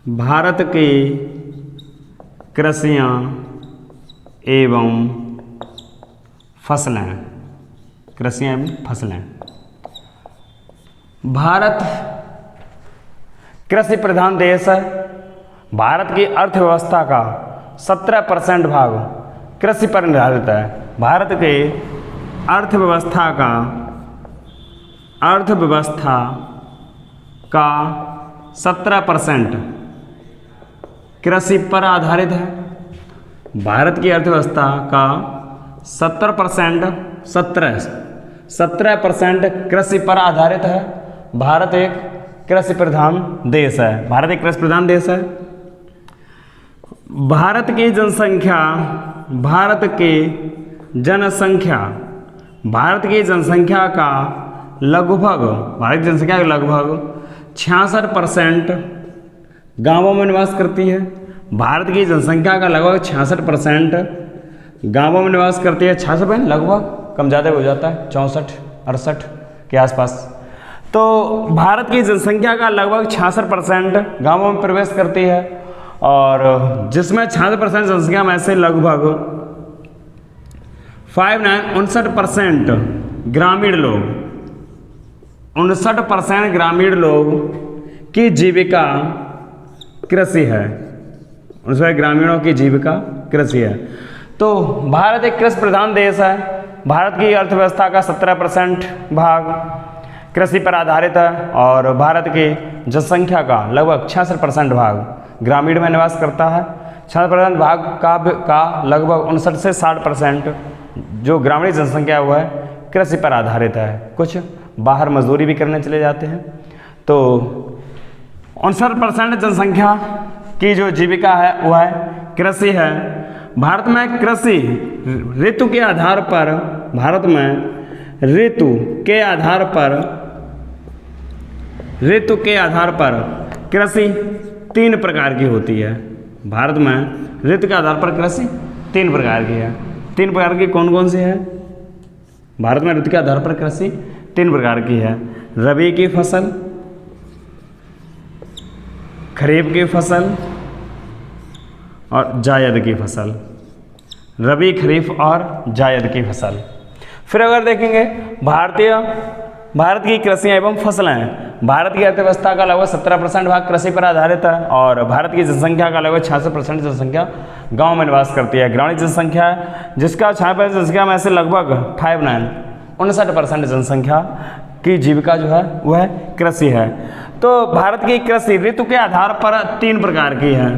भारत की कृषियाँ एवं फसलें। कृषियाँ एवं फसलें। भारत कृषि प्रधान देश है। भारत की अर्थव्यवस्था का 17% भाग कृषि पर निर्धारित है। भारत के अर्थव्यवस्था का 17% कृषि पर आधारित है। भारत की अर्थव्यवस्था का 17% कृषि पर आधारित है। भारत एक कृषि प्रधान देश है। भारत की जनसंख्या का लगभग 66% गांवों में निवास करती है। भारत की जनसंख्या का लगभग 66% गांवों में निवास करती है। 66% लगभग, कम ज़्यादा हो जाता है, 64-68 के आसपास। तो भारत की जनसंख्या का लगभग 66% गांवों में प्रवेश करती है, और जिसमें 66% जनसंख्या में से लगभग 59% ग्रामीण लोग की जीविका कृषि है। उसमें ग्रामीणों की जीविका कृषि है। तो भारत एक कृषि प्रधान देश है। भारत की अर्थव्यवस्था का 17% भाग कृषि पर आधारित है, और भारत की जनसंख्या का लगभग 66% भाग ग्रामीण में निवास करता है। 66% भाग का लगभग 59 से 60% जो ग्रामीण जनसंख्या है वह कृषि पर आधारित है। कुछ बाहर मजदूरी भी करने चले जाते हैं। तो 59% जनसंख्या की जो जीविका है वह कृषि है। भारत में कृषि ऋतु के आधार पर कृषि 3 प्रकार की होती है। भारत में ऋतु के आधार पर कृषि 3 प्रकार की है। 3 प्रकार की कौन कौन सी है? भारत में ऋतु के आधार पर कृषि 3 प्रकार की है। रबी की फसल, खरीफ की फसल और जायद की फसल। रबी, खरीफ और जायद की फसल। फिर अगर देखेंगे भारत की कृषि एवं फसलें। भारत की अर्थव्यवस्था का लगभग 17% भाग कृषि पर आधारित है, और भारत की जनसंख्या का लगभग 66% जनसंख्या गांव में निवास करती है। ग्रामीण जनसंख्या जिसका 66% जनसंख्या में से लगभग 59% जनसंख्या की जीविका जो है वह कृषि है। तो भारत की कृषि ऋतु के आधार पर 3 प्रकार की है।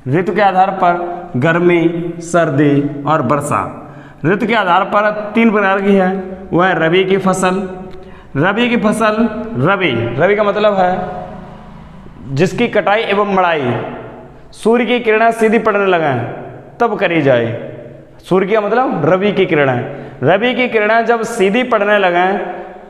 ऋतु के आधार पर गर्मी, सर्दी और वर्षा। ऋतु के आधार पर 3 प्रकार की है। वह रबी की फसल। रबी का मतलब है जिसकी कटाई एवं मड़ाई सूर्य की किरणें सीधी पड़ने लगें तब करी जाए। सूर्य का मतलब रबी की किरणें जब सीधी पड़ने लगें,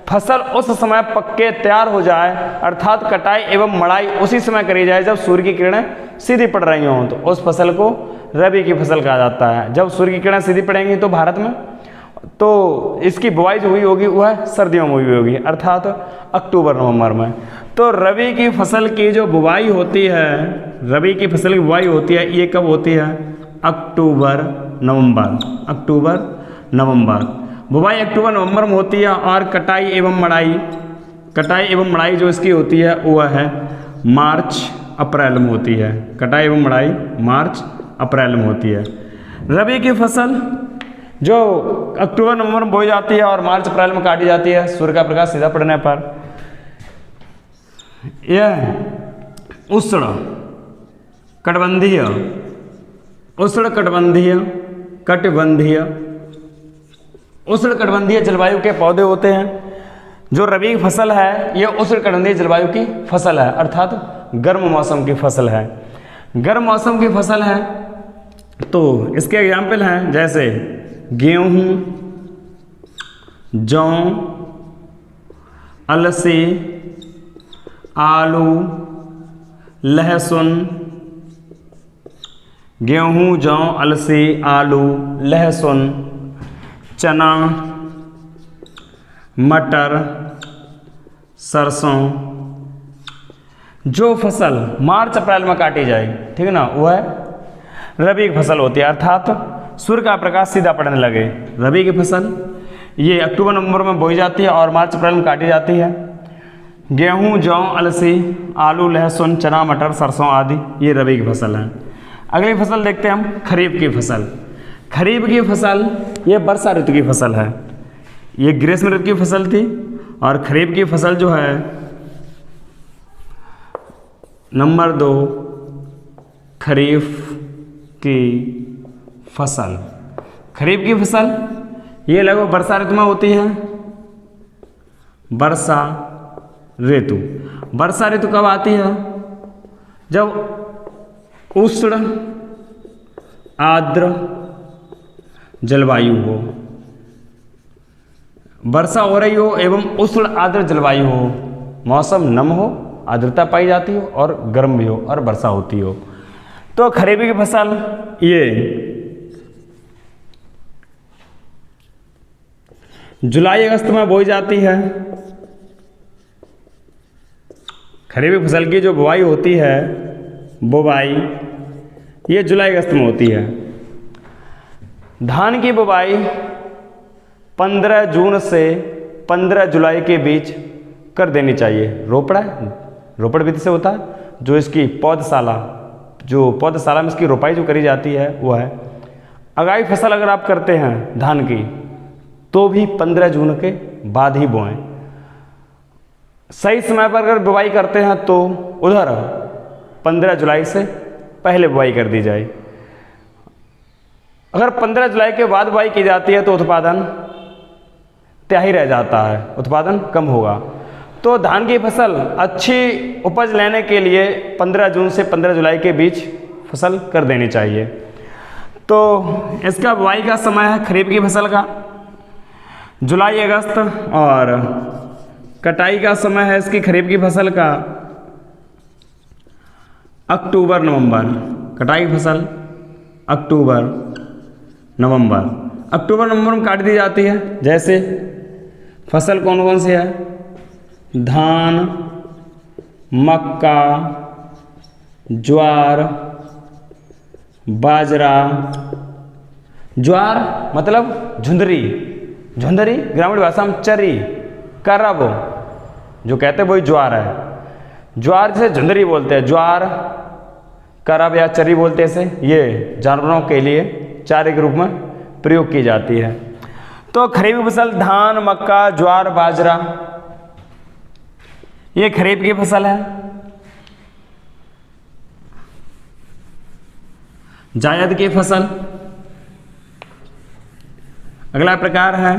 फसल उस समय पक्के तैयार हो जाए, अर्थात कटाई एवं मड़ाई उसी समय करी जाए जब सूर्य की किरणें सीधी पड़ रही हों, तो उस फसल को रबी की फसल कहा जाता है। जब सूर्य की किरणें सीधी पड़ेंगी तो भारत में, तो इसकी बुवाई जो हुई होगी वह सर्दियों में हुई होगी, अर्थात अक्टूबर-नवंबर में। तो रबी की फसल की जो बुवाई होती है, ये कब होती है? अक्टूबर-नवंबर। बुवाई अक्टूबर-नवंबर में होती है, और कटाई एवं मड़ाई जो इसकी होती है वह है मार्च-अप्रैल में होती है। कटाई एवं मड़ाई मार्च-अप्रैल में होती है। रबी की फसल जो अक्टूबर-नवंबर में बोई जाती है और मार्च-अप्रैल में काटी जाती है सूर्य का प्रकाश सीधा पड़ने पर। यह उष्णकटिबंधीय जलवायु के पौधे होते हैं। जो रबी की फसल है यह उष्णकटिबंधीय जलवायु की फसल है, अर्थात गर्म मौसम की फसल है। तो इसके एग्जाम्पल हैं जैसे गेहूँ, जौ, अलसी, आलू, लहसुन। गेहूँ, जौ, अलसी, आलू, लहसुन, चना, मटर, सरसों, जो फसल मार्च अप्रैल में काटी जाए, ठीक है ना, वो है रबी की फसल होती है। अर्थात सूर्य का प्रकाश सीधा पड़ने लगे। रबी की फसल ये अक्टूबर नवंबर में बोई जाती है और मार्च अप्रैल में काटी जाती है। गेहूँ, जौ, अलसी, आलू, लहसुन, चना, मटर, सरसों आदि ये रबी की फसल है। अगली फसल देखते हैं हम, खरीफ की फसल। खरीफ की फसल ये वर्षा ऋतु की फसल है। ये ग्रीष्म ऋतु की फसल थी और खरीफ की फसल जो है नंबर 2 खरीफ की फसल। खरीफ की फसल ये लगभग वर्षा ऋतु में होती है। वर्षा ऋतु, वर्षा ऋतु कब आती है? जब उष्ण आर्द्र जलवायु हो, वर्षा हो रही हो एवं उष्ण आर्द्र जलवायु हो, मौसम नम हो, आर्द्रता पाई जाती हो और गर्म भी हो और वर्षा होती हो। तो खरीफ की फसल ये जुलाई अगस्त में बोई जाती है। खरीफ की फसल की जो बुवाई होती है, बुवाई ये जुलाई अगस्त में होती है। धान की बुवाई 15 जून से 15 जुलाई के बीच कर देनी चाहिए। रोपड़ विधि से होता है। जो इसकी पौधशाला में इसकी रोपाई जो करी जाती है वो है। अगाई फसल अगर आप करते हैं धान की तो भी 15 जून के बाद ही बोएं। सही समय पर अगर बुवाई करते हैं तो उधर 15 जुलाई से पहले बुवाई कर दी जाए। अगर 15 जुलाई के बाद बुवाई की जाती है तो उत्पादन त्याही रह जाता है, उत्पादन कम होगा। तो धान की फसल अच्छी उपज लेने के लिए 15 जून से 15 जुलाई के बीच फसल कर देनी चाहिए। तो इसका बुवाई का समय है खरीफ की फसल का जुलाई अगस्त, और कटाई का समय है इसकी खरीफ की फसल का अक्टूबर नवंबर। कटाई की फसल अक्टूबर नवंबर में काट दी जाती है। जैसे फसल कौन कौन सी है? धान, मक्का, ज्वार, बाजरा। ज्वार मतलब झुंदरी, ग्रामीण भाषा में चरी, करब जो कहते हैं वही ज्वार है। ज्वार जिसे झुंदरी बोलते हैं, ज्वार, करब या चरी बोलते हैं इसे। ये जानवरों के लिए चारे के रूप में प्रयोग की जाती है। तो खरीफ की फसल धान, मक्का, ज्वार, बाजरा ये खरीफ की फसल है। जायद की फसल अगला प्रकार है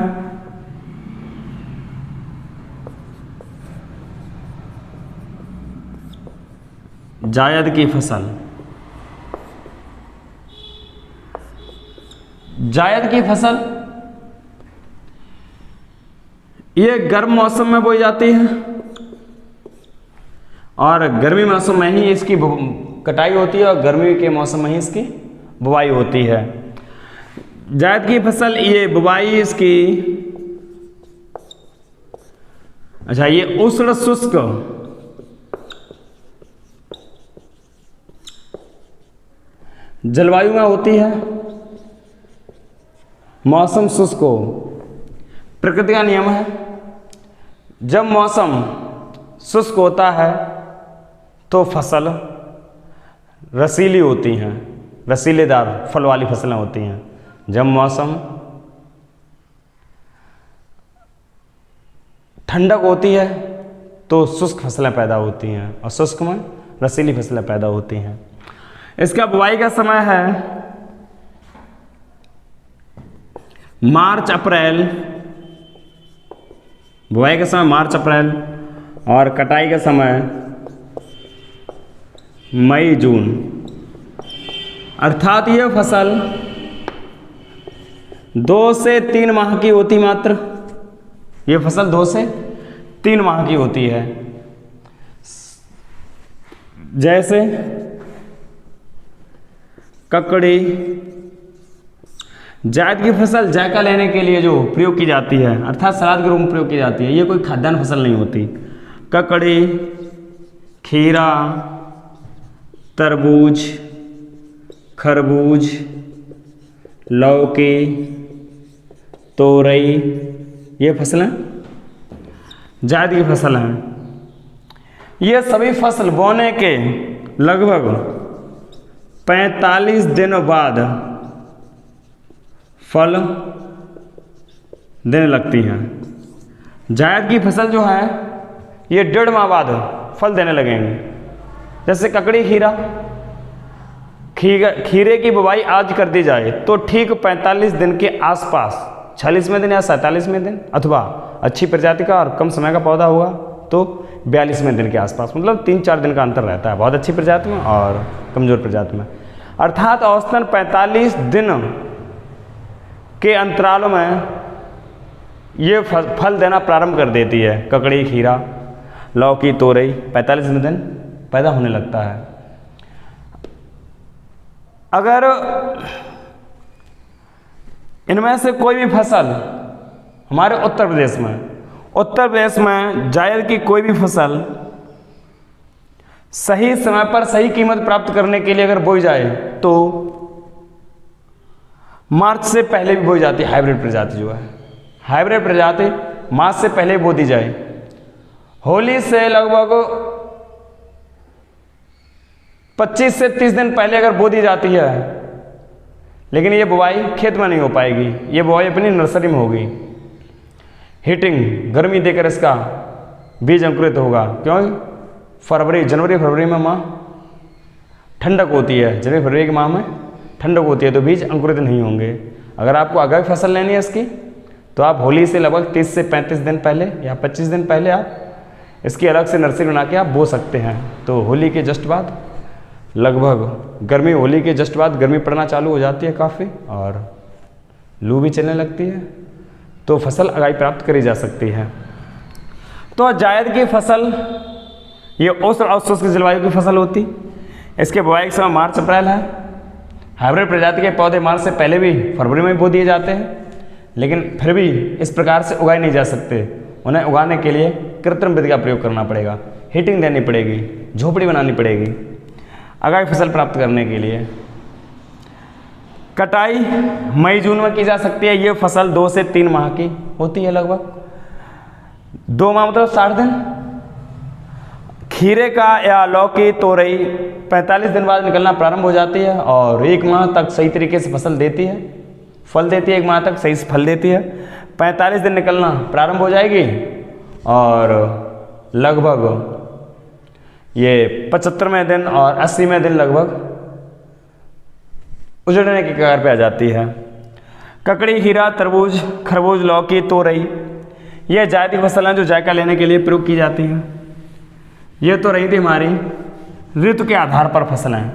जायद की फसल। जायद की फसल ये गर्म मौसम में बोई जाती है और गर्मी मौसम में ही इसकी कटाई होती है और गर्मी के मौसम में ही इसकी बुवाई होती है। जायद की फसल ये बुवाई इसकी, अच्छा, ये उष्ण शुष्क जलवायु में होती है। मौसम शुष्क हो, प्रकृति का नियम है। जब मौसम शुष्क होता है तो फसल रसीली होती हैं, रसीलेदार फल वाली फसलें होती हैं। जब मौसम ठंडक होती है तो शुष्क फसलें पैदा होती हैं और शुष्क में रसीली फसलें पैदा होती हैं। इसका बुवाई का समय है मार्च अप्रैल, बुवाई का समय मार्च अप्रैल और कटाई का समय मई जून। अर्थात यह फसल 2 से 3 माह की होती मात्र। ये फसल 2 से 3 माह की होती है। जैसे ककड़ी। जायद की फसल जायका लेने के लिए जो प्रयोग की जाती है, अर्थात सलाद के रूप में प्रयोग की जाती है, ये कोई खाद्यान्न फसल नहीं होती। ककड़ी, खीरा, तरबूज, खरबूज, लौकी, तोरई, ये फसलें जायद की फसल हैं। ये सभी फसल बोने के लगभग 45 दिनों बाद फल देने लगती हैं। जायद की फसल जो है ये 1.5 माह बाद फल देने लगेंगे। जैसे ककड़ी, खीरे की बुवाई आज कर दी जाए तो ठीक 45 दिन के आसपास, 46वें दिन या 47वें दिन, अथवा अच्छी प्रजाति का और कम समय का पौधा होगा तो 42वें दिन के आसपास, मतलब 3-4 दिन का अंतर रहता है बहुत अच्छी प्रजाति में और कमज़ोर प्रजाति में। अर्थात औसतन 45 दिन के अंतरालों में ये फल देना प्रारंभ कर देती है। ककड़ी, खीरा, लौकी, तोरई 45वें दिन पैदा होने लगता है। अगर इनमें से कोई भी फसल हमारे उत्तर प्रदेश में जायद की कोई भी फसल सही समय पर सही कीमत प्राप्त करने के लिए अगर बोई जाए तो मार्च से पहले भी बोई जाती है। हाइब्रिड प्रजाति जो है, हाइब्रिड प्रजाति मार्च से पहले बो दी जाए। होली से लगभग 25 से 30 दिन पहले अगर बो दी जाती है, लेकिन ये बुवाई खेत में नहीं हो पाएगी, ये बुवाई अपनी नर्सरी में होगी। हीटिंग, गर्मी देकर इसका बीज अंकुरित होगा। क्यों? जनवरी फरवरी में माह ठंडक होती है, जनवरी फरवरी के माह में ठंडक होती है तो बीज अंकुरित नहीं होंगे। अगर आपको आगे फसल लेनी है इसकी तो आप होली से लगभग 30 से 35 दिन पहले या 25 दिन पहले आप इसकी अलग से नर्सरी बना के आप बो सकते हैं। तो होली के जस्ट बाद, लगभग होली के जस्ट बाद गर्मी पड़ना चालू हो जाती है काफ़ी और लू भी चलने लगती है, तो फसल उगाई प्राप्त करी जा सकती है। तो जायद की फसल ये उष्ण अवशोषित जलवायु की फसल होती। इसके बुआई का समय मार्च अप्रैल है। हाइब्रिड प्रजाति के पौधे मार्च से पहले भी फरवरी में बो दिए जाते हैं, लेकिन फिर भी इस प्रकार से उगाए नहीं जा सकते। उन्हें उगाने के लिए कृत्रिम विधि का प्रयोग करना पड़ेगा, हीटिंग देनी पड़ेगी, झोपड़ी बनानी पड़ेगी अगाई फसल प्राप्त करने के लिए। कटाई मई जून में की जा सकती है। ये फसल 2 से 3 माह की होती है, लगभग 2 माह मतलब 60 दिन। खीरे का या लौकी, तोरई 45 दिन बाद निकलना प्रारंभ हो जाती है और 1 माह तक सही तरीके से फसल देती है, फल देती है। 1 माह तक सही से फल देती है। 45 दिन निकलना प्रारंभ हो जाएगी और लगभग ये 75वें दिन और 80वें दिन लगभग उजड़ने की कगार पे आ जाती है। ककड़ी, खीरा, तरबूज, खरबूज, लौकी, तोरई ये जायद की फसलें जो जायका लेने के लिए प्रयोग की जाती हैं। ये तो रही थी हमारी ऋतु के आधार पर फसलें।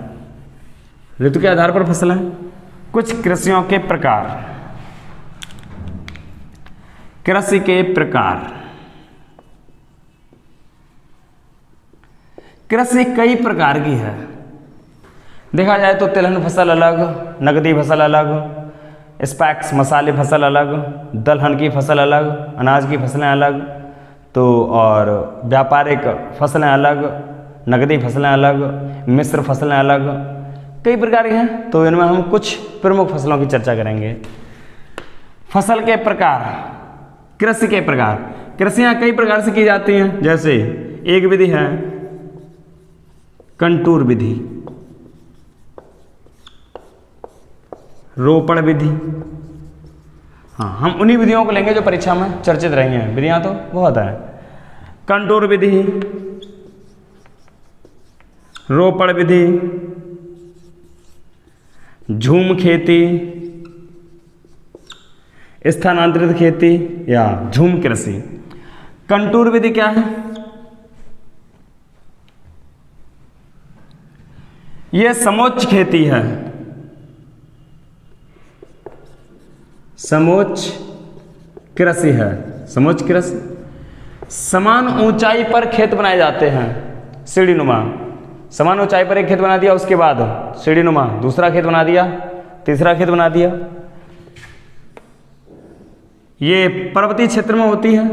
ऋतु के आधार पर फसलें, कुछ कृषियों के प्रकार। कृषि के प्रकार, कृषि कई प्रकार की है। देखा जाए तो तिलहन फसल अलग, नकदी फसल अलग, स्पैक्स मसाले फसल अलग, दलहन की फसल अलग, अनाज की फसलें अलग, तो और व्यापारिक फसलें अलग, नकदी फसलें अलग, मिश्र फसलें अलग, कई प्रकार की हैं। तो इनमें हम कुछ प्रमुख फसलों की चर्चा करेंगे। फसल के प्रकार, कृषि के प्रकार। कृषियाँ कई प्रकार से की जाती हैं। जैसे एक विधि है कंटूर विधि, रोपण विधि। हाँ, हम उन्हीं विधियों को लेंगे जो परीक्षा में चर्चित रही हैं। विधियाँ तो बहुत है। कंटूर विधि, रोपण विधि, झूम खेती, स्थानांतरित खेती या झूम कृषि। कंटूर विधि क्या है? यह समोच्च खेती है। समोच्च कृषि है। समोच्च कृषि, समान ऊंचाई पर खेत बनाए जाते हैं, सीढ़ी नुमा। समान ऊंचाई पर एक खेत बना दिया, उसके बाद सीढ़ी नुमा दूसरा खेत बना दिया, तीसरा खेत बना दिया। ये पर्वतीय क्षेत्र में होती है।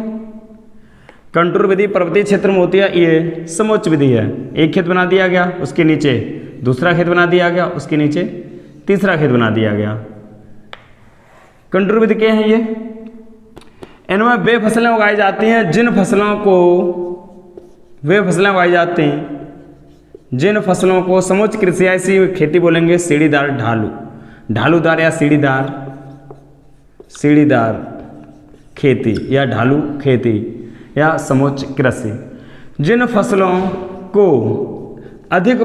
कंटूर विधि पर्वतीय क्षेत्र में होती है, ये समोच्च विधि है। एक खेत बना दिया गया, उसके नीचे दूसरा खेत बना दिया गया, उसके नीचे तीसरा खेत बना दिया गया। कंटूर विधि क्या है ये? इनमें वे फसलें उगाई जाती हैं जिन फसलों को समोच्च कृषि या इसी खेती बोलेंगे सीढ़ीदार ढालूदार या सीढ़ीदार खेती या ढालू खेती या समोच्च कृषि। जिन फसलों को अधिक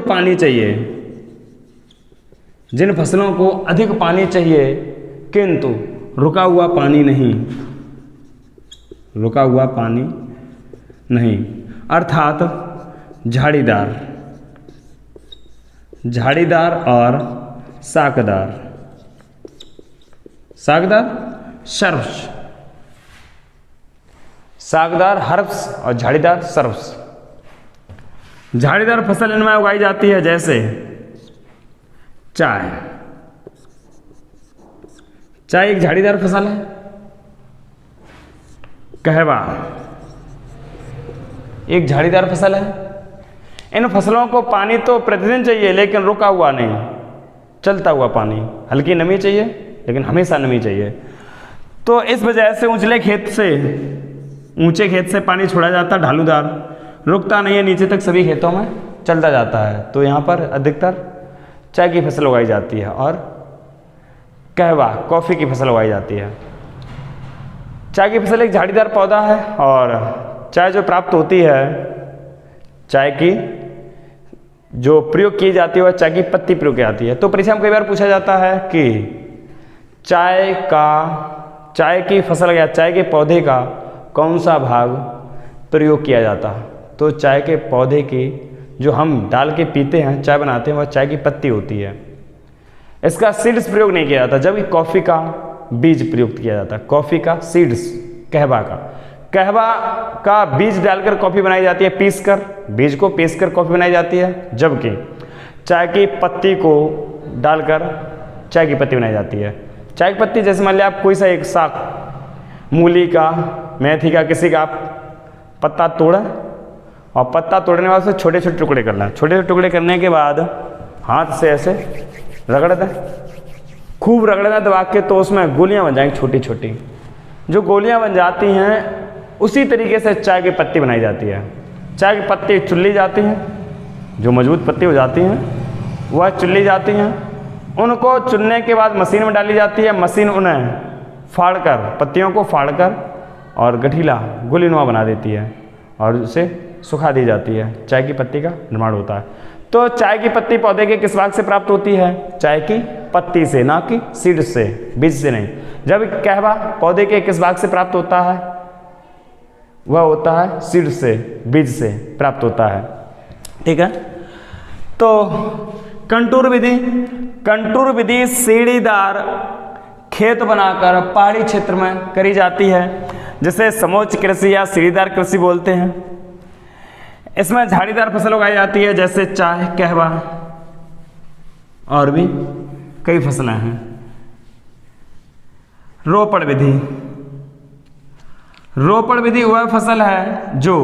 पानी चाहिए किंतु रुका हुआ पानी नहीं, अर्थात झाड़ीदार और साकदार हर्ब्स और झाड़ीदार सर्ब्स। झाड़ीदार फसल इनमें उगाई जाती है जैसे चाय एक झाड़ीदार फसल है। कहवा एक झाड़ीदार फसल है। इन फसलों को पानी तो प्रतिदिन चाहिए लेकिन रुका हुआ नहीं, चलता हुआ पानी। हल्की नमी चाहिए लेकिन हमेशा नमी चाहिए। तो इस वजह से ऊंचे खेत से पानी छोड़ा जाता, ढालूदार, रुकता नहीं है, नीचे तक सभी खेतों में चलता जाता है। तो यहाँ पर अधिकतर चाय की फसल उगाई जाती है और कहवा कॉफ़ी की फसल उगाई जाती है। चाय की फसल एक झाड़ीदार पौधा है और चाय जो प्राप्त होती है, चाय की जो प्रयोग की जाती है वह चाय की पत्ती प्रयोग की जाती है। तो परीक्षा में कई बार पूछा जाता है कि चाय की फसल या चाय के पौधे का कौन सा भाग प्रयोग किया जाता है? तो चाय के पौधे की जो हम डाल के पीते हैं, चाय बनाते हैं, वह चाय की पत्ती होती है। इसका सीड्स प्रयोग नहीं किया जाता, जबकि कॉफ़ी का बीज प्रयुक्त किया जाता है। कॉफ़ी का सीड्स, कहवा का बीज डालकर कॉफ़ी बनाई जाती है, बीज को पीसकर कॉफ़ी बनाई जाती है, जबकि चाय की पत्ती को डालकर चाय की पत्ती बनाई जाती है। चाय की पत्ती जैसे मान लिया आप कोई सा एक साग, मूली का, मेथी का, किसी का आप पत्ता तोड़ें और पत्ता तोड़ने के बाद उसे छोटे छोटे टुकड़े कर लें। छोटे छोटे टुकड़े करने के बाद हाथ से ऐसे रगड़ दें, खूब रगड़ दें दबा के, तो उसमें गोलियां बन जाएंगी छोटी छोटी। जो गोलियां बन जाती हैं उसी तरीके से चाय की पत्ती बनाई जाती है। चाय की पत्ती चुल्ली जाती हैं, जो मजबूत पत्ती हो जाती हैं वह चुल्ली जाती हैं। उनको चुनने के बाद मशीन में डाली जाती है। मशीन उन्हें फाड़कर, पत्तियों को फाड़कर और गठीला गोलीनुमा बना देती है और उसे सुखा दी जाती है। चाय की पत्ती का निर्माण होता है। तो चाय की पत्ती पौधे के किस भाग से प्राप्त होती है? चाय की पत्ती से, ना कि सीड से, बीज से नहीं। जब कहवा पौधे के किस भाग से प्राप्त होता है? वह होता है सीड से, बीज से प्राप्त होता है। ठीक है। तो कंटूर विधि सीढ़ीदार खेत बनाकर पहाड़ी क्षेत्र में करी जाती है, जिसे समोच्च कृषि या सीढ़ीदार कृषि बोलते हैं। इसमें झाड़ीदार फसल उगाई जाती है जैसे चाय, कहवा और भी कई फसलें हैं। रोपण विधि वह फसल है जो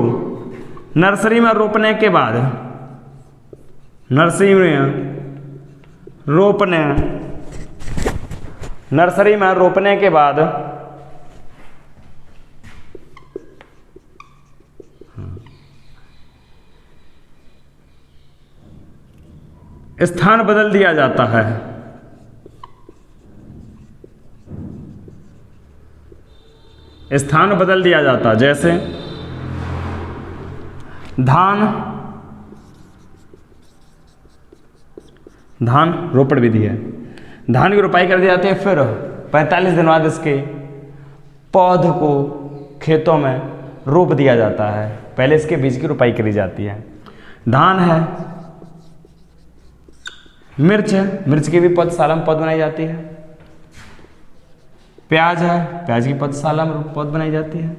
नर्सरी में रोपने के बाद स्थान बदल दिया जाता है। जैसे धान रोपण विधि है। धान की रोपाई कर दी जाती है, फिर 45 दिन बाद इसके पौध को खेतों में रोप दिया जाता है। पहले इसके बीज की रोपाई करी जाती है। धान है, मिर्च है, मिर्च की भी पौधशाला में पौध बनाई जाती है। प्याज है, प्याज की पौधशाला में पौध बनाई जाती है।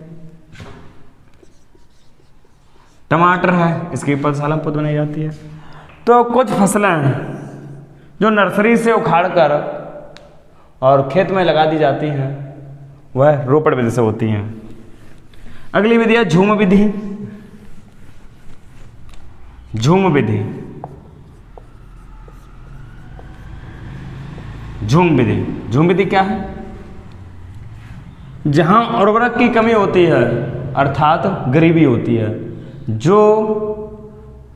टमाटर है, इसकी पौधशाला में पौध बनाई जाती है। तो कुछ फसलें जो नर्सरी से उखाड़कर और खेत में लगा दी जाती हैं, वह रोपण विधि से होती हैं। अगली विधि है झूम विधि। झूम विधि, झूम विधि, झूम विधि क्या है? जहां उर्वरक की कमी होती है अर्थात गरीबी होती है, जो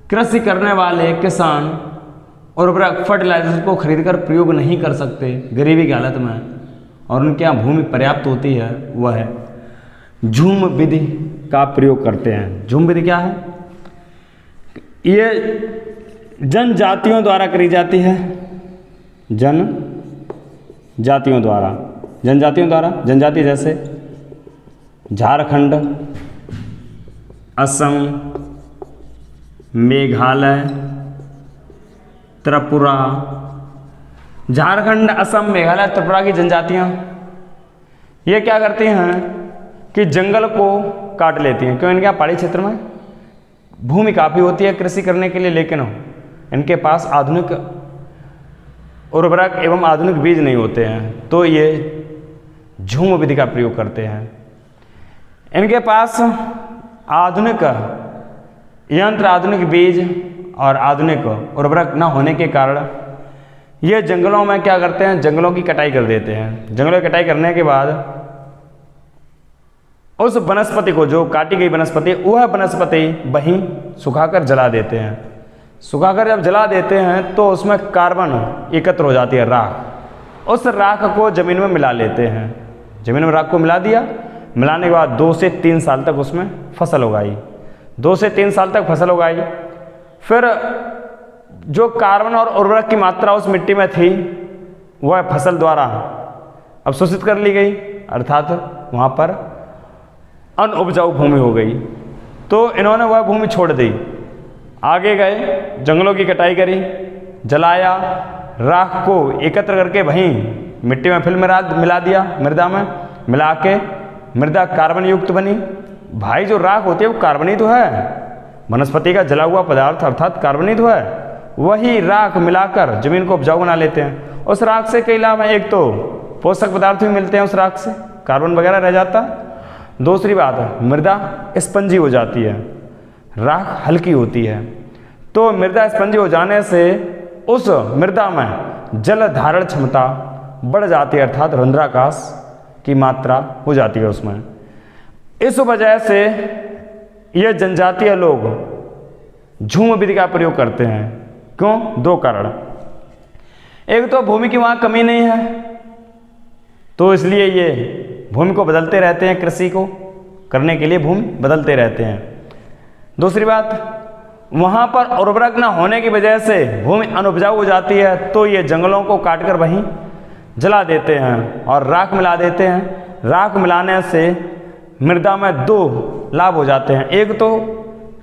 कृषि करने वाले किसान उर्वरक फर्टिलाइजर को खरीदकर प्रयोग नहीं कर सकते गरीबी की हालत में, और उनके यहाँ भूमि पर्याप्त होती है, वह है झूम विधि का प्रयोग करते हैं। झूम विधि क्या है? ये जनजातियों द्वारा करी जाती है। जनजातियों द्वारा, जनजातियों द्वारा, जनजाति जैसे झारखंड, असम, मेघालय, त्रिपुरा। झारखंड, असम, मेघालय, त्रिपुरा की जनजातियां ये क्या करती हैं कि जंगल को काट लेती हैं। क्यों? इनके यहाँ पहाड़ी क्षेत्र में भूमि काफ़ी होती है कृषि करने के लिए, लेकिन इनके पास आधुनिक उर्वरक एवं आधुनिक बीज नहीं होते हैं, तो ये झूम विधि का प्रयोग करते हैं। इनके पास आधुनिक यंत्र, आधुनिक बीज और आधुनिक उर्वरक न होने के कारण ये जंगलों में क्या करते हैं? जंगलों की कटाई कर देते हैं। जंगलों की कटाई करने के बाद उस वनस्पति को, जो काटी गई वनस्पति, वह वनस्पति वहीं सुखाकर जला देते हैं। सुखाकर जब जला देते हैं तो उसमें कार्बन एकत्र हो जाती है, राख। उस राख को जमीन में मिला लेते हैं। जमीन में राख को मिला दिया, मिलाने के बाद 2 से 3 साल तक उसमें फसल उगाई। 2 से 3 साल तक फसल उगाई, फिर जो कार्बन और उर्वरक की मात्रा उस मिट्टी में थी वह फसल द्वारा अवशोषित कर ली गई, अर्थात वहाँ पर अनउपजाऊ भूमि हो गई। तो इन्होंने वह भूमि छोड़ दी, आगे गए, जंगलों की कटाई करी, जलाया, राख को एकत्र करके वहीं मिट्टी में फिर मिला दिया, मृदा में मिला के मृदा कार्बन युक्त बनी। भाई जो राख होती है वो कार्बन ही तो है, वनस्पति का जला हुआ पदार्थ अर्थात कार्बन ही तो है। वही राख मिलाकर जमीन को उपजाऊ बना लेते हैं। उस राख से कई लाभ हैं। एक तो पोषक पदार्थ भी मिलते हैं उस राख से, कार्बन वगैरह रह जाता है। दूसरी बात है मृदा स्पंजी हो जाती है, राख हल्की होती है, तो मृदा स्पंजी हो जाने से उस मृदा में जल धारण क्षमता बढ़ जाती है, अर्थात रंध्राकाश की मात्रा हो जाती है उसमें। इस वजह से ये जनजातीय लोग झूम विधि का प्रयोग करते हैं। क्यों? 2 कारण। एक तो भूमि की वहाँ कमी नहीं है, तो इसलिए ये भूमि को बदलते रहते हैं, कृषि को करने के लिए भूमि बदलते रहते हैं। दूसरी बात, वहाँ पर उर्वरक न होने की वजह से भूमि अनुपजाऊ हो जाती है, तो ये जंगलों को काटकर वहीं जला देते हैं और राख मिला देते हैं। राख मिलाने से मृदा में 2 लाभ हो जाते हैं। एक तो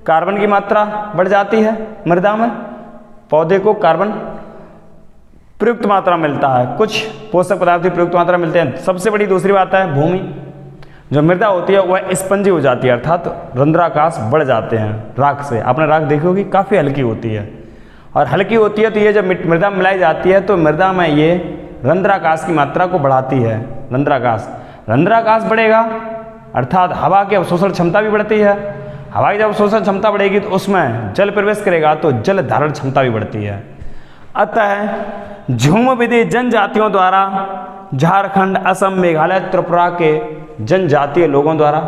कार्बन की मात्रा बढ़ जाती है मृदा में, पौधे को कार्बन प्रयुक्त मात्रा मिलता है, कुछ पोषक पदार्थ की प्रयुक्त मात्रा मिलते हैं। सबसे बड़ी दूसरी बात है भूमि, जो मृदा होती है वह स्पंजी हो जाती है, अर्थात रंध्राकाश बढ़ जाते हैं राख से। आपने राख देखी होगी, काफ़ी हल्की होती है, और हल्की होती है तो ये जब मृदा में मिलाई जाती है तो मृदा में ये रंध्राकाश की मात्रा को बढ़ाती है। रंध्राकाश बढ़ेगा अर्थात हवा की अवशोषण क्षमता भी बढ़ती है। हवा की जब अवशोषण क्षमता बढ़ेगी तो उसमें जल प्रवेश करेगा तो जल धारण क्षमता भी बढ़ती है। अतः झूम विधि जनजातियों द्वारा झारखंड, असम, मेघालय, त्रिपुरा के जनजातीय लोगों द्वारा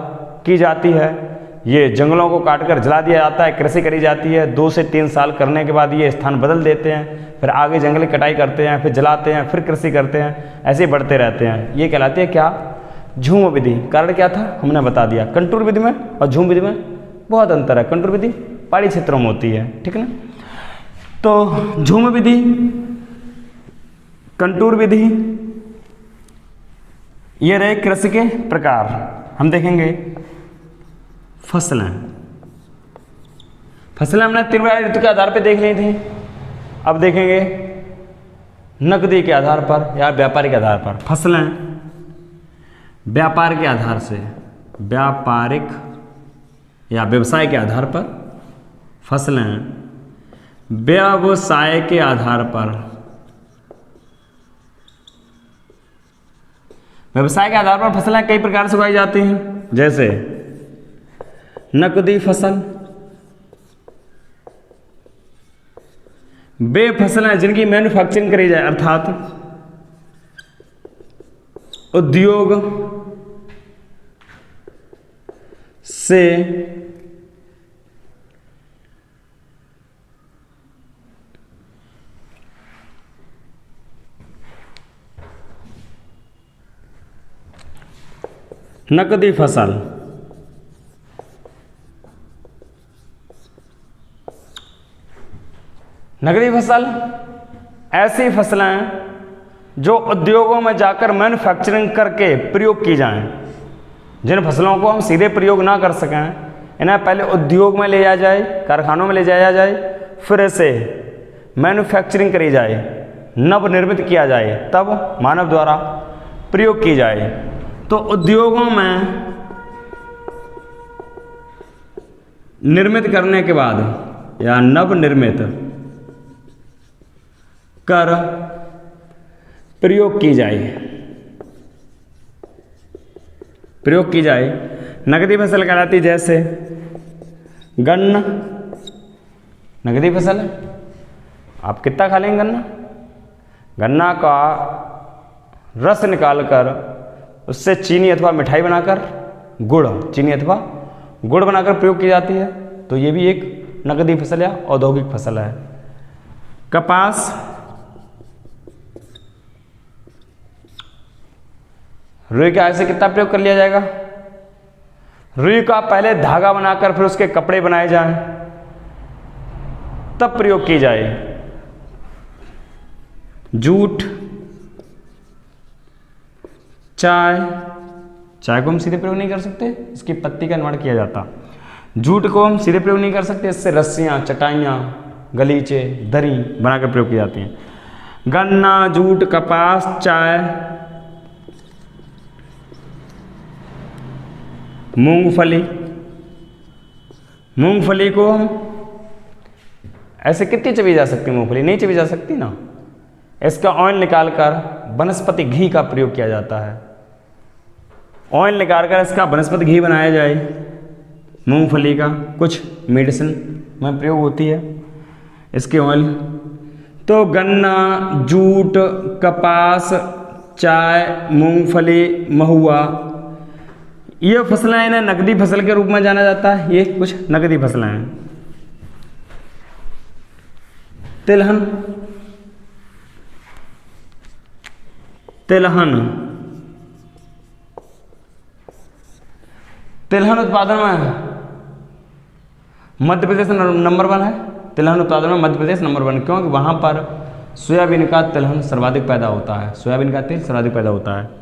की जाती है। ये जंगलों को काटकर जला दिया जाता है, कृषि करी जाती है। 2 से 3 साल करने के बाद ये स्थान बदल देते हैं, फिर आगे जंगली कटाई करते हैं, फिर जलाते हैं, फिर कृषि करते हैं, ऐसे ही बढ़ते रहते हैं। ये कहलाती है क्या? झूम विधि। कारण क्या था हमने बता दिया। कंटूर विधि में और झूम विधि में बहुत अंतर है। कंटूर विधि पहाड़ी क्षेत्रों में होती है, ठीक है ना। तो झूम विधि, कंटूर विधि, ये रहे कृषि के प्रकार। हम देखेंगे फसलें हमने 3 ऋतु के आधार पर देख ली थी। अब देखेंगे नकदी के आधार पर या व्यापारिक आधार पर। फसलें व्यापार के आधार से, व्यापारिक या व्यवसाय के आधार पर, फसलें व्यवसाय के आधार पर, व्यवसाय के आधार पर फसलें कई प्रकार से उगाई जाती हैं। जैसे नकदी फसल, वे फसलें जिनकी मैन्युफैक्चरिंग करी जाए अर्थात उद्योग से नकदी फसल, नकदी फसल ऐसी फसलें जो उद्योगों में जाकर मैन्युफैक्चरिंग करके प्रयोग की जाएं। जिन फसलों को हम सीधे प्रयोग ना कर सकें, इन्हें पहले उद्योग में ले जाया जाए, कारखानों में ले जाया जाए, फिर इसे मैन्युफैक्चरिंग करी जाए, नवनिर्मित किया जाए, तब मानव द्वारा प्रयोग की जाए। तो उद्योगों में निर्मित करने के बाद या नवनिर्मित कर प्रयोग की जाए, प्रयोग की जाए नकदी फसल कहलाती। जैसे गन्ना नकदी फसल है, आप कितना खा लेंगे गन्ना? गन्ना का रस निकालकर उससे चीनी अथवा मिठाई बनाकर गुड़, चीनी अथवा गुड़ बनाकर प्रयोग की जाती है। तो ये भी एक नकदी फसल या औद्योगिक फसल है। कपास, रुई का ऐसे कितना प्रयोग कर लिया जाएगा? रुई का पहले धागा बनाकर फिर उसके कपड़े बनाए जाएं, तब प्रयोग की जाए। जूट, चाय, चाय को हम सीधे प्रयोग नहीं कर सकते, इसकी पत्ती का निर्माण किया जाता। जूट को हम सीधे प्रयोग नहीं कर सकते, इससे रस्सियाँ, चटाइयाँ, गलीचे, दरी बनाकर प्रयोग की जाती हैं। गन्ना, जूट, कपास, चाय, मूंगफली, मूंगफली को हम ऐसे कितनी चबी जा सकती है? मूंगफली नहीं चबी जा सकती ना। इसका ऑयल निकालकर वनस्पति घी का प्रयोग किया जाता है। ऑयल निकालकर इसका वनस्पति घी बनाया जाए। मूंगफली का कुछ मेडिसिन में प्रयोग होती है इसके ऑयल। तो गन्ना, जूट, कपास, चाय, मूंगफली, महुआ, ये फसलें, इन्हें नकदी फसल के रूप में जाना जाता है। ये कुछ नकदी फसलें हैं। तिलहन, तिलहन, तिलहन उत्पादन में मध्य प्रदेश नंबर 1 है। तिलहन उत्पादन में मध्य प्रदेश नंबर 1, क्योंकि वहाँ पर सोयाबीन का तिलहन सर्वाधिक पैदा होता है, सोयाबीन का तेल सर्वाधिक पैदा होता है।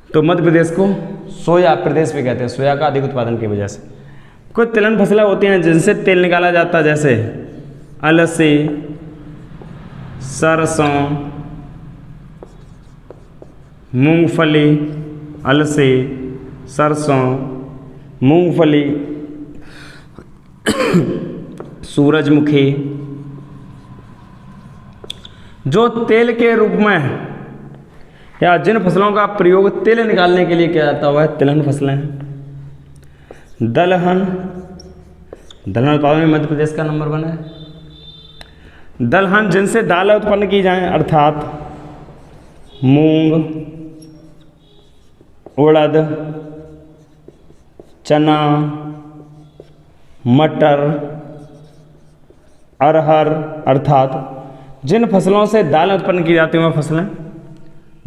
तो मध्य प्रदेश को सोया प्रदेश भी कहते हैं, सोया का अधिक उत्पादन की वजह से। कुछ तिलहन फसलें होती हैं जिनसे तेल निकाला जाता है, जैसे अलसी, सरसों, मूंगफली, अलसी, सरसों, मूंगफली, सूरजमुखी, जो तेल के रूप में या जिन फसलों का प्रयोग तेल निकालने के लिए किया जाता हुआ है, तिलहन फसलें हैं। दलहन, दलहन उत्पादन में मध्य प्रदेश का नंबर 1 है। दलहन जिनसे दालें उत्पन्न की जाएं, अर्थात मूंग, उड़द, चना, मटर, अरहर, अर्थात जिन फसलों से दालें उत्पन्न की जाती हैं वह फसलें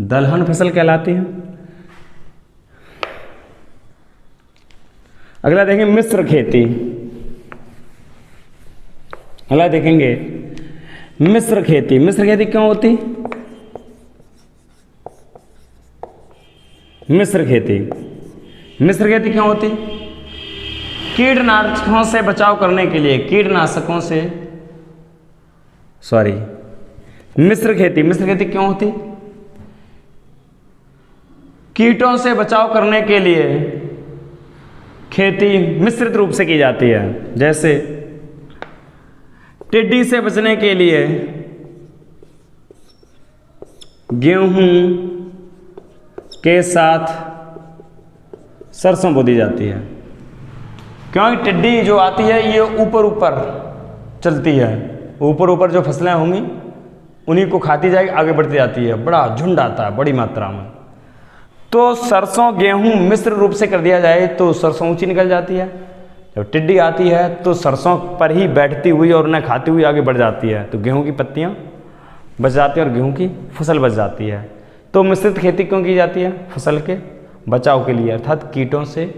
दलहन फसल कहलाती हैं। अगला देखेंगे मिश्र खेती। अगला देखेंगे मिश्र खेती। मिश्र खेती क्यों होती? मिश्र खेती, मिश्र खेती क्यों होती? कीटनाशकों से बचाव करने के लिए, कीटनाशकों से मिश्र खेती क्यों होती? कीटों से बचाव करने के लिए खेती मिश्रित रूप से की जाती है। जैसे टिड्डी से बचने के लिए गेहूं के साथ सरसों बो दी जाती है। क्योंकि टिड्डी जो आती है ये ऊपर ऊपर चलती है, ऊपर ऊपर जो फसलें होंगी उन्हीं को खाती जाएगी, आगे बढ़ती जाती है, बड़ा झुंड आता है बड़ी मात्रा में। तो सरसों गेहूं मिश्र रूप से कर दिया जाए तो सरसों ऊंची निकल जाती है। जब टिड्डी आती है तो सरसों पर ही बैठती हुई और उन्हें खाती हुई आगे बढ़ जाती है, तो गेहूं की पत्तियां बच जाती है और गेहूं की फसल बच जाती है। तो मिश्रित खेती क्यों की जाती है? फसल के बचाव के लिए, अर्थात कीटों से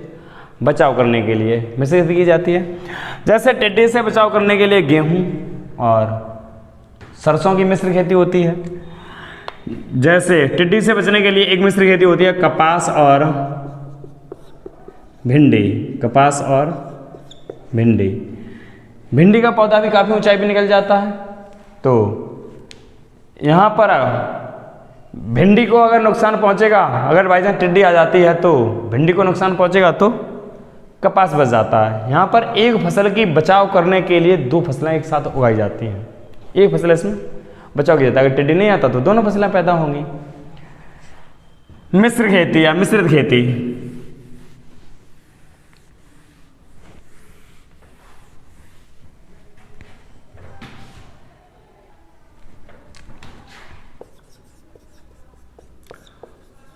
बचाव करने के लिए मिश्रित खेती की जाती है। जैसे टिड्डी से बचाव करने के लिए गेहूं और सरसों की मिश्र खेती होती है। जैसे टिड्डी से बचने के लिए एक मिश्र खेती होती है कपास और भिंडी, कपास और भिंडी। भिंडी का पौधा भी काफ़ी ऊंचाई पे निकल जाता है। तो यहाँ पर भिंडी को अगर नुकसान पहुँचेगा, अगर बाई चांस टिड्डी आ जाती है तो भिंडी को नुकसान पहुँचेगा तो कपास बच जाता है। यहाँ पर एक फसल की बचाव करने के लिए दो फसलें एक साथ उगाई जाती हैं, एक फसल इसमें बचाव किया जाता है। अगर टिड्डी नहीं आता तो दोनों फसलें पैदा होंगी। मिश्र खेती या मिश्रित खेती,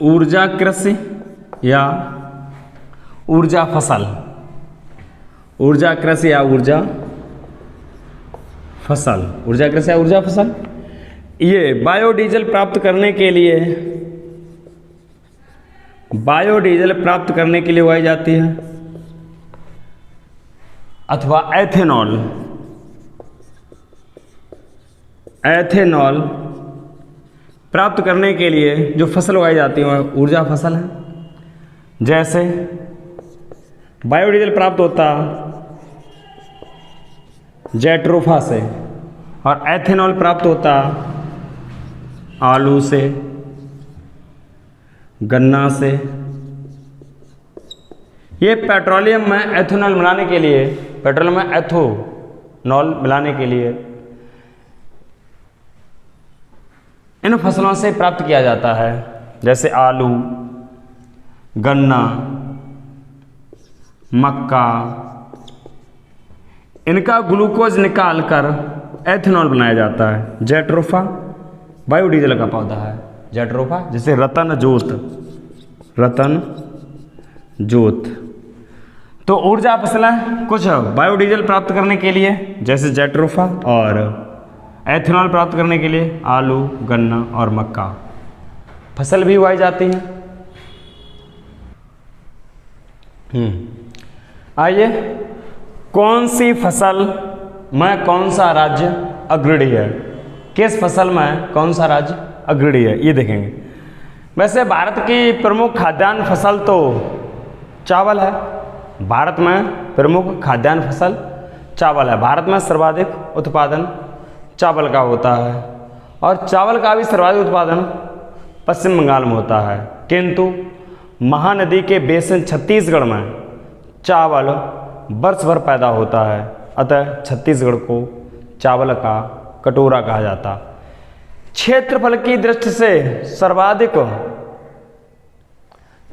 ऊर्जा कृषि या ऊर्जा फसल, ऊर्जा कृषि या ऊर्जा फसल, ऊर्जा कृषि या ऊर्जा फसल, ये बायोडीजल प्राप्त करने के लिए, बायोडीजल प्राप्त करने के लिए उगाई जाती है, अथवा एथेनॉल, एथेनॉल प्राप्त करने के लिए जो फसल उगाई जाती है वह ऊर्जा फसल है। जैसे बायोडीजल प्राप्त होता जेट्रोफा से और एथेनॉल प्राप्त होता आलू से, गन्ना से। ये पेट्रोलियम में एथेनॉल मिलाने के लिए, पेट्रोलियम में एथेनॉल मिलाने के लिए इन फसलों से प्राप्त किया जाता है। जैसे आलू, गन्ना, मक्का, इनका ग्लूकोज निकालकर एथेनॉल बनाया जाता है। जेट्रोफा बायोडीजल का पौधा है, जेट्रोफा, जैसे रतन जोत, रतन जोत। तो ऊर्जा फसलें कुछ बायोडीजल प्राप्त करने के लिए जैसे जेट्रोफा और एथेनॉल प्राप्त करने के लिए आलू, गन्ना और मक्का फसल भी उगाई जाती हैं। आइए, कौन सी फसल में कौन सा राज्य अग्रणी है, किस फसल में कौन सा राज्य अग्रणी है, ये देखेंगे। वैसे भारत की प्रमुख खाद्यान्न फसल तो चावल है। भारत में प्रमुख खाद्यान्न फसल चावल है। भारत में सर्वाधिक उत्पादन चावल का होता है और चावल का भी सर्वाधिक उत्पादन पश्चिम बंगाल में होता है। किंतु महानदी के बेसिन छत्तीसगढ़ में चावल वर्ष भर पैदा होता है, अतः छत्तीसगढ़ को चावल का कटोरा कहा जाता। क्षेत्रफल की दृष्टि से सर्वाधिक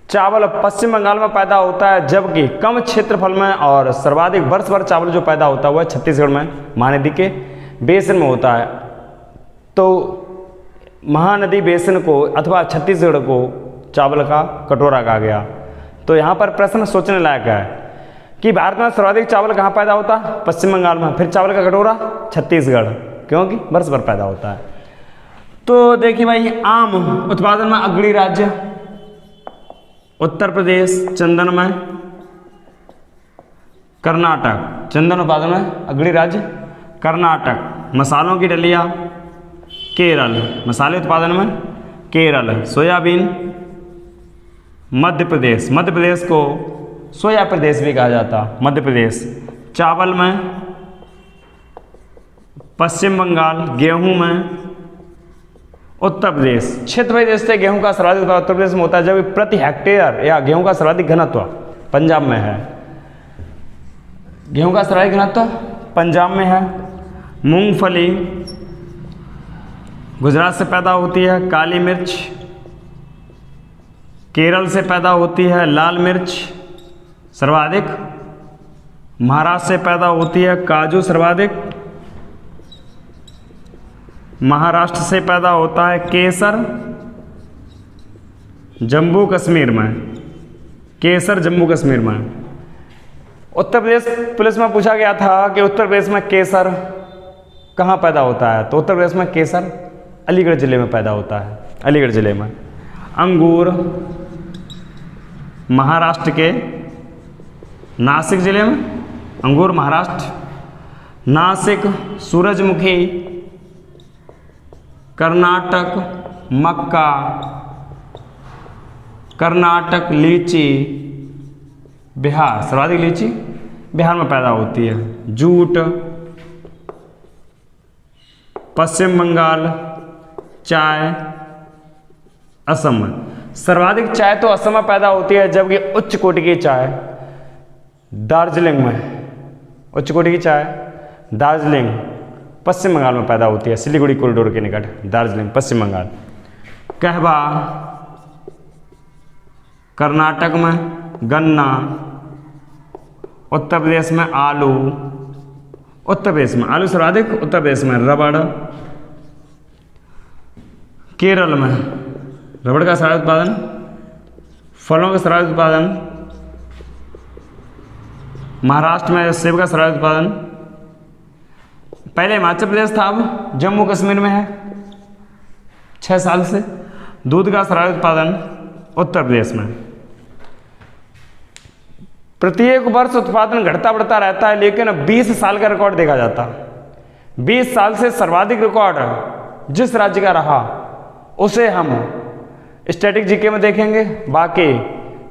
चावल पश्चिम बंगाल में पैदा होता है, जबकि कम क्षेत्रफल में और सर्वाधिक वर्ष भर चावल जो पैदा होता है वह छत्तीसगढ़ में महानदी के बेसिन में होता है। तो महानदी बेसिन को अथवा छत्तीसगढ़ को चावल का कटोरा कहा गया। तो यहाँ पर प्रश्न सोचने लायक है कि भारत में सर्वाधिक चावल कहाँ पैदा होता है? पश्चिम बंगाल में। फिर चावल का कटोरा छत्तीसगढ़, क्योंकि वर्ष भर पैदा होता है। तो देखिए भाई, आम उत्पादन में अग्रणी राज्य उत्तर प्रदेश, चंदन में कर्नाटक, चंदन उत्पादन में अग्रणी राज्य कर्नाटक, मसालों की डलिया केरल, मसाले उत्पादन में केरल, सोयाबीन मध्य प्रदेश, मध्य प्रदेश को सोया प्रदेश भी कहा जाता, मध्य प्रदेश। चावल में पश्चिम बंगाल, गेहूं में उत्तर प्रदेश। क्षेत्र देश से गेहूं का सर्वाधिक उत्पादन उत्तर प्रदेश में होता है, जब प्रति हेक्टेयर या गेहूं का सर्वाधिक घनत्व पंजाब में है। गेहूं का सर्वाधिक घनत्व पंजाब में है। मूंगफली गुजरात से पैदा होती है। काली मिर्च केरल से पैदा होती है। लाल मिर्च सर्वाधिक महाराष्ट्र से पैदा होती है काजू सर्वाधिक, महाराष्ट्र से पैदा होता है केसर, जम्मू कश्मीर में, केसर जम्मू कश्मीर में। उत्तर प्रदेश पुलिस में पूछा गया था कि उत्तर प्रदेश में केसर कहाँ पैदा होता है, तो उत्तर प्रदेश में केसर अलीगढ़ ज़िले में पैदा होता है, अलीगढ़ ज़िले में। अंगूर महाराष्ट्र के नासिक ज़िले में, अंगूर महाराष्ट्र, नासिक। सूरजमुखी कर्नाटक, मक्का कर्नाटक। लीची बिहार, सर्वाधिक लीची बिहार में पैदा होती है। जूट पश्चिम बंगाल, चाय असम में। सर्वाधिक चाय तो असम में पैदा होती है, जबकि उच्च कोटि की चाय दार्जिलिंग में, उच्च कोटि की चाय दार्जिलिंग पश्चिम बंगाल में पैदा होती है, सिलीगुड़ी कॉरिडोर के निकट, दार्जिलिंग पश्चिम बंगाल। कहवा कर्नाटक में। गन्ना उत्तर प्रदेश में। आलू उत्तर प्रदेश में, आलू सर्वाधिक उत्तर प्रदेश में। रबड़ केरल में, रबड़ का सर्वाधिक उत्पादन। फलों का सर्वाधिक उत्पादन महाराष्ट्र में। सेब का सर्वाधिक उत्पादन पहले हिमाचल प्रदेश था, अब जम्मू कश्मीर में है 6 साल से। दूध का सर्वाधिक उत्पादन उत्तर प्रदेश में। प्रत्येक वर्ष उत्पादन घटता बढ़ता रहता है, लेकिन 20 साल का रिकॉर्ड देखा जाता। 20 साल से सर्वाधिक रिकॉर्ड जिस राज्य का रहा उसे हम स्टैटिक जीके में देखेंगे। बाकी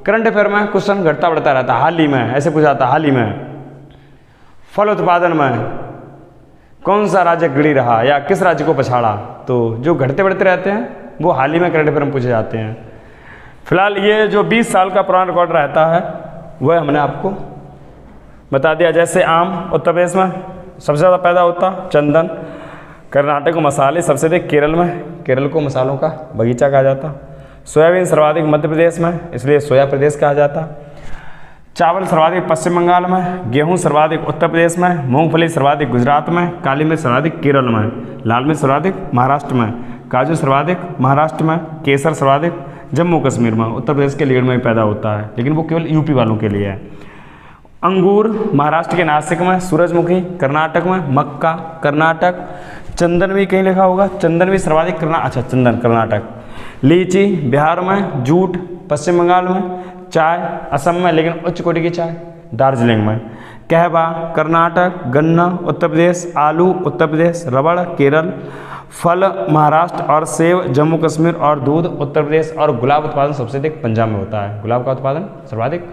करंट अफेयर में क्वेश्चन घटता बढ़ता रहता। हाल ही में ऐसे पूछा था, हाल ही में फल उत्पादन में कौन सा राज्य अग्रणी रहा या किस राज्य को पछाड़ा, तो जो घटते बढ़ते रहते हैं वो हाल ही में करंट अफेयर में पूछे जाते हैं। फिलहाल ये जो 20 साल का पुराना रिकॉर्ड रहता है वह हमने आपको बता दिया। जैसे आम उत्तर प्रदेश में सबसे ज़्यादा पैदा होता, चंदन कर्नाटक को मसाले सबसे अधिक, केरल में, केरल को मसालों का बगीचा कहा जाता। सोयाबीन सर्वाधिक मध्य प्रदेश में, इसलिए सोया प्रदेश कहा जाता। चावल सर्वाधिक पश्चिम बंगाल में, गेहूं सर्वाधिक उत्तर प्रदेश में, मूंगफली सर्वाधिक गुजरात में, काली मिर्च सर्वाधिक केरल में, लाल मिर्च सर्वाधिक महाराष्ट्र में, काजू सर्वाधिक महाराष्ट्र में, केसर सर्वाधिक जम्मू कश्मीर में। उत्तर प्रदेश के लीड में भी पैदा होता है, लेकिन वो केवल यूपी वालों के लिए है। अंगूर महाराष्ट्र के नासिक में, सूरजमुखी कर्नाटक में, मक्का कर्नाटक, चंदन भी कहीं लिखा होगा, चंदन भी सर्वाधिक चंदन कर्नाटक। लीची बिहार में, जूट पश्चिम बंगाल में, चाय असम में, लेकिन उच्च कोटि की चाय दार्जिलिंग में। कहवा कर्नाटक, गन्ना उत्तर प्रदेश, आलू उत्तर प्रदेश, रबड़ केरल, फल महाराष्ट्र और सेब जम्मू कश्मीर और दूध उत्तर प्रदेश। और गुलाब उत्पादन सबसे अधिक पंजाब में होता है, गुलाब का उत्पादन सर्वाधिक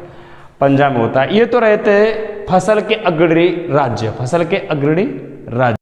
पंजाब में होता है। ये तो रहते फसल के अग्रणी राज्य, फसल के अग्रणी राज्य।